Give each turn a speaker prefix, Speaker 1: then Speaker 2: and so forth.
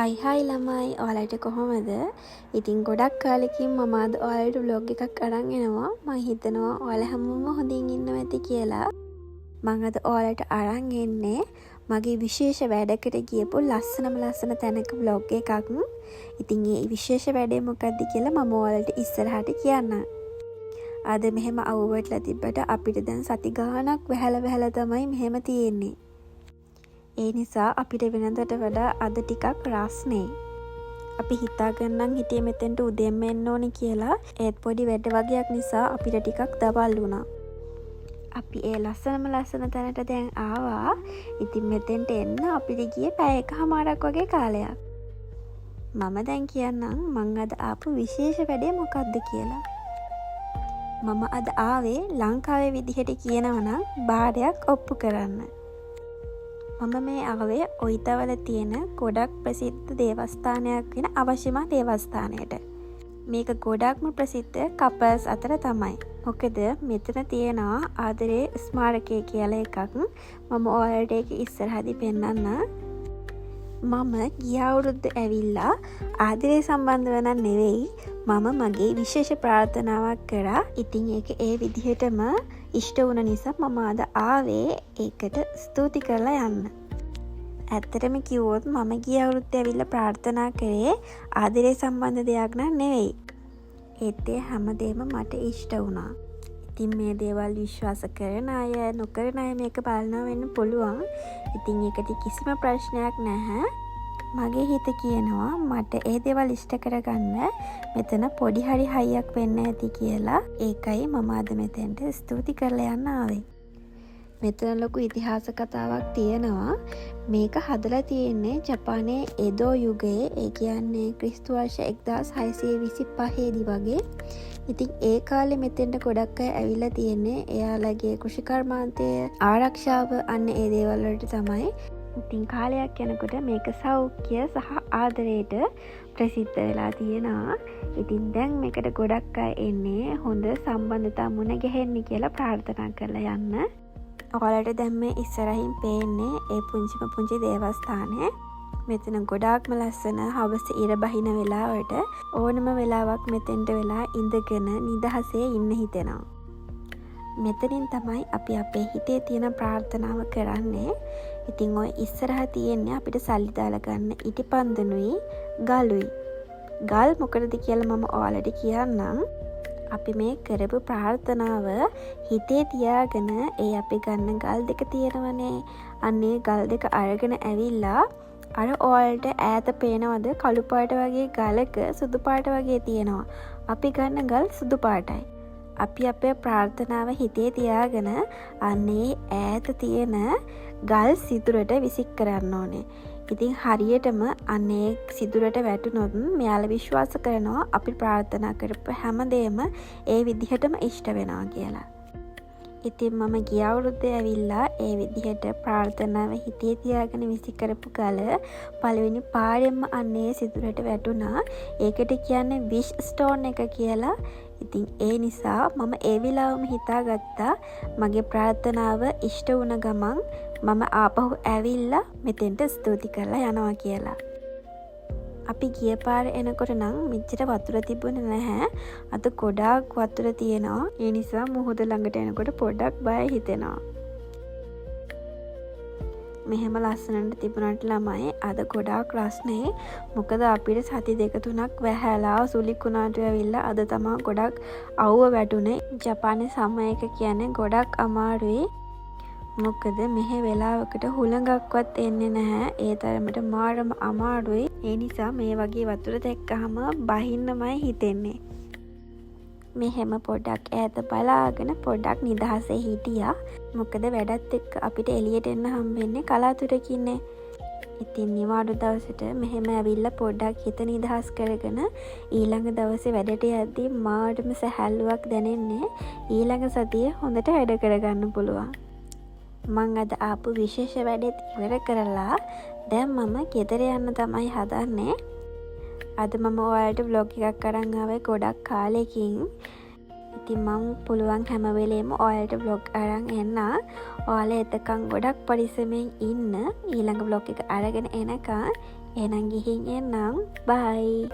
Speaker 1: හයි ළමයි ඔයාලට කොහොමද? ඉතින් ගොඩක් කාලෙකින් මම අද ඔයාලට vlog එකක් අරන් එනවා. මම හිතනවා ඔයාලා හැමෝම හොඳින් ඉන්නවා ඇති කියලා. මම අද ඔයාලට අරන් එන්නේ මගේ විශේෂ වැඩකට ගියපු ලස්සන තැනක vlog එකක්. ඉතින් මේ විශේෂ වැඩේ මොකක්ද කියලා මම ඔයාලට ඉස්සරහට කියන්නම්. අද මෙහෙම අවුවටලා තිබ්බට අපිට දැන් සති ගාණක් වැහැලා තමයි මෙහෙම තියෙන්නේ. ඒ නිසා අපිට වෙනදට වඩා අද ටිකක් රස්නේ. අපි හිතාගන්නම් හිටියේ මෙතෙන්ට උදේම එන්න ඕනේ කියලා. ඒත් පොඩි වැඩ වගේක් නිසා අපිට ටිකක් දවල් වුණා. අපි ඒ ලස්සන තැනට දැන් ආවා. ඉතින් මෙතෙන්ට එන්න අපිට ගියේ පැය එකමාරක් වගේ කාලයක්. මම දැන් කියන්නම් මං අද ආපු විශේෂ වැඩේ මොකක්ද කියලා. මම අද ආවේ ලංකාවේ විදිහට කියනවනම් බාරයක් ඔප්පු කරන්න. මම මේ ආවේ ඔයිතවල තියෙන ගොඩක් ප්‍රසිද්ධ දේවස්ථානයක් වෙන අවශ්‍යම දේවස්ථානයට. මේක ගොඩක්ම ප්‍රසිද්ධ කපල්ස් අතර තමයි. මොකද මෙතන තියෙනවා ආදරේ ස්මාරකය කියලා එකක්. මම ඔයාලට ඒක ඉස්සරහදී පෙන්නන්න. මම ගිය අවුරුද්ද ඇවිල්ලා ආදරේ සම්බන්ධව නෙවෙයි මම මගේ විශේෂ ප්‍රාර්ථනාවක් කරා. ඉතින් ඒක ඒ විදිහටම ඉෂ්ට වුණ නිසා මම අද ආවේ ඒකට ස්තුති කරලා යන්න. ඇත්තටම කිව්වොත් මම ගිය අවුරුද්දේ ඇවිල්ලා ප්‍රාර්ථනා කරේ ආදරේ සම්බන්ධ දෙයක් නෙවෙයි. ඒත් ඒ හැමදේම මට ඉෂ්ට වුණා. ඉතින් මේ දේවල් විශ්වාස කරන අය නොකරන අය මේක බලනවා වෙන්න පුළුවන්. ඉතින් ඒකට කිසිම ප්‍රශ්නයක් නැහැ. මගේ හිත කියනවා මට ඒ දේවල් ඉෂ්ට කරගන්න මෙතන පොඩි හරි හයියක් වෙන්න ඇති කියලා. ඒකයි මම අද මෙතෙන්ට ස්තුති කරලා යන්න ආවේ. මෙතන ලොකු ඉතිහාස කතාවක් තියෙනවා. මේක හදලා තියෙන්නේ ජපානයේ එදෝ යුගයේ. ඒ කියන්නේ ක්‍රිස්තු වර්ෂ 1625 වගේ. ඉතින් ඒ කාලේ මෙතෙන්ට ගොඩක් අය ඇවිල්ලා තියෙන්නේ එයාලගේ කෘෂිකර්මාන්තය ආරක්ෂාව අන්න ඒ දේවල් වලට තමයි. ඉතින් කාලයක් යනකොට මේක සෞඛ්‍ය සහ ආදරයට ප්‍රසිද්ධ වෙලා තියෙනවා. ඉතින් දැන් මේකට ගොඩක් අය එන්නේ හොඳ සම්බන්ධතා මුණ ගැහෙන්න කියලා ප්‍රාර්ථනා කරලා යන්න. ඔයාලට දැන් මේ ඉස්සරහින් පේන්නේ ඒ පුංචි දේවස්ථානය. මෙතන ගොඩාක්ම ලස්සන හවස ඉර බහින වෙලාවට ඕනම වෙලාවක් මෙතෙන්ට වෙලා ඉඳගෙන නිදහසේ ඉන්න හිතෙනවා. මෙතනින් තමයි අපි අපේ හිතේ තියෙන ප්‍රාර්ථනාව කරන්නේ. ඉතින් ඔය ඉස්සරහ තියෙන්නේ අපිට සල්ලි දාලා ගන්න ඉටිපන්දනුයි ගලුයි. ගල් මොකටද කියලා මම ඔයාලට කියන්නම්. අපි මේ කරපු ප්‍රාර්ථනාව හිතේ තියාගෙන ඒ අපි ගන්න ගල් දෙක තියෙනවනේ. අන්නේ ගල් දෙක අරගෙන ඇවිල්ලා අර ඔයාලට ඈත පේනවද කළු පාට වගේ ගලක සුදු පාට වගේ තියෙනවා. අපි ගන්න ගල් සුදු පාටයි. අපි අපේ ප්‍රාර්ථනාව හිතේ තියාගෙන අන්නේ ඈත තියෙන ගල් සිදුරට විසික් කරන්න ඕනේ. ඉතින් හරියටම අන්නේ සිදුරට වැටුනොත් මෙයාලා විශ්වාස කරනවා අපි ප්‍රාර්ථනා කරපු හැමදේම ඒ විදිහටම ඉෂ්ට වෙනවා කියලා. ඉතින් මම ගිය අවුරුද්දේ ඇවිල්ලා ඒ විදිහට ප්‍රාර්ථනාව හිතේ තියාගෙන විසි කරපු ගල පළවෙනි පාරෙන්ම අන්නේ සිදුරට වැටුණා. ඒකට කියන්නේ විෂ් ස්ටෝන් එක කියලා. ඉතින් ඒ නිසා මම ඒ වෙලාවම හිතාගත්තා මගේ ප්‍රාර්ථනාව ඉෂ්ට වුණ ගමන් මම ආපහු ඇවිල්ලා මෙතෙන්ට ස්තුති කරලා යනවා කියලා. අපි ගිය පාර එනකොට නම් මෙච්චර වතුර තිබුණේ නැහැ. අද ගොඩාක් වතුර තියෙනවා. ඒ නිසා මුහුද ළඟට එනකොට පොඩ්ඩක් බය හිතෙනවා. මෙහෙම ලස්සනට තිබුණාට ළමයි අද ගොඩාක් රස්නේ. මොකද අපිට සති 2-3ක් වැහැලා සුලිකුණාට ඇවිල්ලා අද තමයි ගොඩක් අවුව වැටුනේ. ජපානයේ සමයක කියන්නේ ගොඩක් අමාරුයි. මොකද මෙහෙ වෙලාවකට හුළඟක්වත් එන්නේ නැහැ. ඒ තරමට මාරම අමාරුයි. ඒ නිසා මේ වගේ වතුර දැක්කහම බහින්නමයි හිතෙන්නේ. මෙහෙම පොඩ්ඩක් ඈත බලාගෙන පොඩ්ඩක් නිදහසේ හිටියා. මොකද වැඩත් එක්ක අපිට එළියට එන්න හම්බෙන්නේ කලාතුරකින්නේ. ඉතින් නිවාඩු දවසට මෙහෙම ඇවිල්ලා පොඩ්ඩක් හිත නිදහස් කරගෙන ඊළඟ දවසේ වැඩට යද්දී මාටම සැහැල්ලුවක් දැනෙන්නේ. ඊළඟ සතියේ හොඳට වැඩ කරගන්න පුළුවන්. මං අද ආපු විශේෂ වැඩේත් ඉවර කරලා දැන් මම ගෙදර යන්න තමයි හදන්නේ. අද මම ඔයාලට vlog එකක් අරන් ආවේ ගොඩක් කාලෙකින්. ඉතින් මම පුළුවන් හැම වෙලේම ඔයාලට vlog අරන් එන්න. ඔයාලා එතකන් ගොඩක් පරිස්සමෙන් ඉන්න. ඊළඟ vlog එක අරගෙන එනකන් එහෙනම් ගිහින් එන්නම්. බයි.